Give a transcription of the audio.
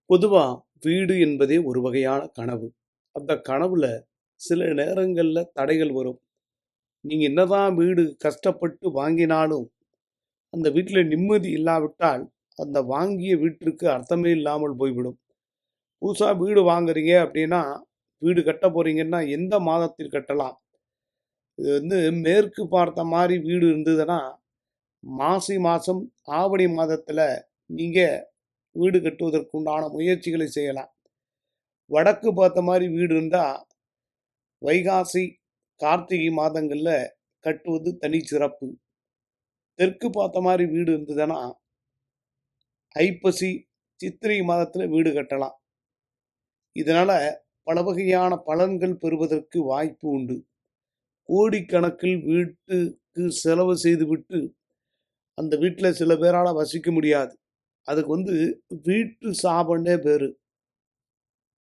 பொதுவா வீடு என்பதே ஒரு வகையான கனவு. அந்த கனவுல சில நேரங்கள்ல தடைகள் வரும். நீங்க என்னதான் வீடு கஷ்டப்பட்டு வாங்கினாலும், அந்த வீட்ல நிம்மதி இல்லாவிட்டால், அந்த வாங்கிய வீட்டிற்கு அர்த்தமே இல்லாமல் போய்விடும். புதுசா வீடு வாங்குறீங்க அப்படின்னா, வீடு கட்ட போறீங்கன்னா, எந்த மாதத்தில் கட்டலாம்? இது மேற்கு பார்த்த மாரி வீடு இருந்ததுன்னா, மாசி மாசம் ஆவணி மாதத்துல நீங்க வீடு கட்டுவதற்கு உண்டான முயற்சிகளை செய்யலாம். வடக்கு பார்த்த மாரி வீடு இருந்தா, வைகாசி, கார்த்திகை மாதங்கள்ல கட்டுவது தனி சிறப்பு. தெற்கு பார்த்த மாரி வீடு இருந்ததுன்னா, ஐப்பசி, சித்திரை மாதத்துல வீடு கட்டலாம். இதனால பல வகையான பலன்கள் பெறுவதற்கு வாய்ப்பு உண்டு. கோடிக்கணக்கில் வீட்டுக்கு செலவு செய்துவிட்டு, அந்த வீட்ல சில பேரால வசிக்க முடியாது. அதுக்கு வீட்டு சாபம்னே பேரு.